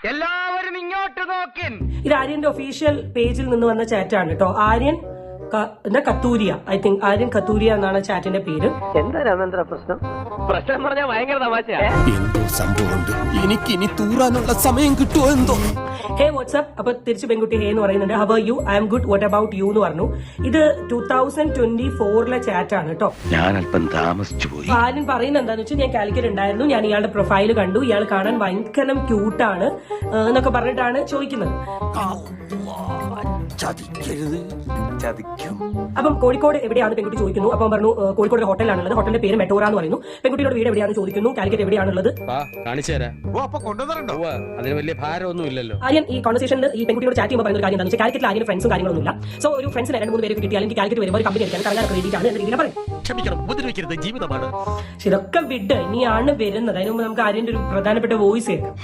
എല്ലാവരും ഇങ്ങോട്ട് നോക്കിൻ. ഇത് ആര്യന്റെ ഒഫീഷ്യൽ പേജിൽ നിന്ന് വന്ന ചാറ്റാണ് കേട്ടോ. ആര്യൻ കത്തൂരിയ, ഐ തിങ്ക് ആര്യൻ കത്തൂരിയ എന്നാണ് ചാറ്റിന്റെ പേര്. എന്താ രാമേന്ദ്ര പ്രശ്നം? പ്രശ്നം പറഞ്ഞാൽ ഭയങ്കര തമാശ. എന്തോ സംഭവമുണ്ട്, എനിക്ക് ഇനി തൂറാനുള്ള സമയം കിട്ടുമോ എന്തോ. ഹേ വാട്സ്ആപ്പ്. അപ്പൊ തിരിച്ച് പെൺകുട്ടി ഹേ എന്ന് പറയുന്നുണ്ട്. How are you? I M good, what about you എന്ന് പറഞ്ഞു. ഇത് 2024 ചാറ്റാണ് കേട്ടോ. ഞാൻ അല്പം താമസിച്ചു പോയി. ആര്യൻ പറയുന്നത് എന്താന്ന് വെച്ചാൽ, ഞാൻ കാലിക്കറ്റ് ഉണ്ടായിരുന്നു, ഞാൻ ഇയാളുടെ പ്രൊഫൈൽ കണ്ടു, ഇയാൾ കാണാൻ ഭയങ്കര ക്യൂട്ടാണ് എന്നൊക്കെ പറഞ്ഞിട്ടാണ് ചോദിക്കുന്നത്. അപ്പം കോഴിക്കോട് എവിടെയാണ് പെൺകുട്ടി ചോദിക്കുന്നു. അപ്പം പറഞ്ഞു കോഴിക്കോട് ഹോട്ടലാണുള്ളത്, ഹോട്ടലിന്റെ പേര് മെട്ടോറ എന്ന് പറയുന്നു. പെൺകുട്ടിയുടെ വീട് എവിടെയാണ് ചോദിക്കുന്നു, കാലിക്കറ്റ് എവിടെയാണുള്ളത്. അതിന് വലിയ ഭാരമൊന്നും ഇല്ലല്ലോ. ആര്യൻ ഈ കോൺവെർസേഷനിൽ ഈ പെൺകുട്ടിയോട് ചാറ്റ് ചെയ്യുമ്പോൾ പറയുന്ന ഒരു കാര്യം എന്താണെന്ന് വെച്ചാൽ, കാലിക്കറ്റിൽ ആര്യന് ഫ്രണ്ട്സും കാര്യങ്ങളൊന്നുമില്ല. സോ ഒരു ഫ്രണ്ട്സിന് 2-3 പേര് കിട്ടിയാൽ എനിക്ക് കാലിക്കറ്റ് വരുമ്പോൾ ഒരു കമ്പനി അടിക്കാൻ കറങ്ങാൻ വേണ്ടിയിട്ടാണ് എന്ന രീതിയിൽ പറയും. ക്ഷമിക്കണം, ഉപദ്രവിക്കരുത്, ജീവിതമാണ്. പക്ഷെ ഇതൊക്കെ വിട്, ഇനിയാണ് വരുന്നത്. അതിന് മുമ്പ് നമുക്ക് ആര്യന്റെ ഒരു പ്രധാനപ്പെട്ട വോയിസ് കേൾക്കാം.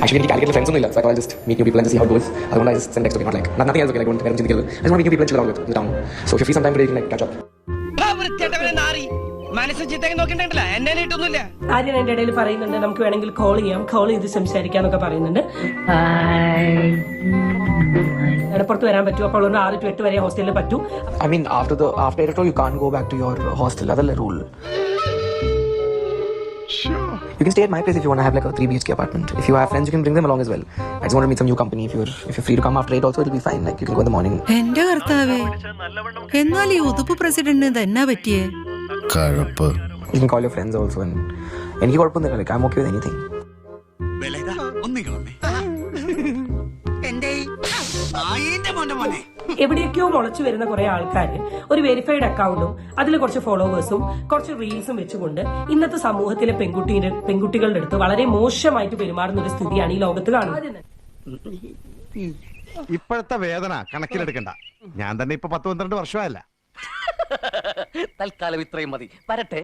Actually, എനിക്ക് കാലിക്കറ്റ് ഫ്രണ്ട്സ് ഒന്നുമില്ല, so I'll just meet new people and see how it goes. അതുകൊണ്ട് I just send text to me, not like nothing else. Okay, like don't ചിന്തിക്കരുത്. I just want to meet new people and chill around with the town. So if you free sometime today, you can like catch up. Aryan എന്റെ ഇടയിൽ പറയുന്നുണ്ട്, നമുക്ക് വേണമെങ്കിൽ call ചെയ്യാം, call ചെയ്ത് സംസാരിക്കാന്നൊക്കെ പറയുന്നുണ്ട്. പുറത്ത് വരാൻ പറ്റും. അപ്പോൾ 6 to 8 വരെ ഹോസ്റ്റലിൽ പറ്റൂ. I mean, after 8 o'clock, you can't go back to your hostel. That's the rule. Sure. You can stay at my place if you want to have like a 3 BHK apartment. If you have friends, you can bring them along as well. I just want to meet some new company. If you're free to come after 8 also, it'll be fine. Like you can go in the morning. എന്റെ കർത്താവേ, എന്നാൽ ഈ ഉതുപ്പ് പ്രസിഡന്റിന് തന്നെ പറ്റിയേ. You can call your friends also and എനിക്ക് കുഴപ്പമൊന്നുമില്ല. Like I'm okay with anything. എവിടെയൊക്കെയോ മുളച്ചു വരുന്ന കുറെ ആൾക്കാർ ഒരു വെരിഫൈഡ് അക്കൗണ്ടും അതിൽ കുറച്ച് ഫോളോവേഴ്സും കുറച്ച് റീൽസും വെച്ചുകൊണ്ട് ഇന്നത്തെ സമൂഹത്തിലെ പെൺകുട്ടികളുടെ അടുത്ത് വളരെ മോശമായിട്ട് പെരുമാറുന്ന ഒരു സ്ഥിതിയാണ് ഈ ലോകത്ത് കാണുന്നത്. ഇപ്പോഴത്തെ വേദന കണക്കിലെടുക്കണ്ട. ഞാൻ തന്നെ ഇപ്പൊ 10-12 വർഷമായല്ല. തൽക്കാലം ഇത്രയും മതി. വരട്ടെ.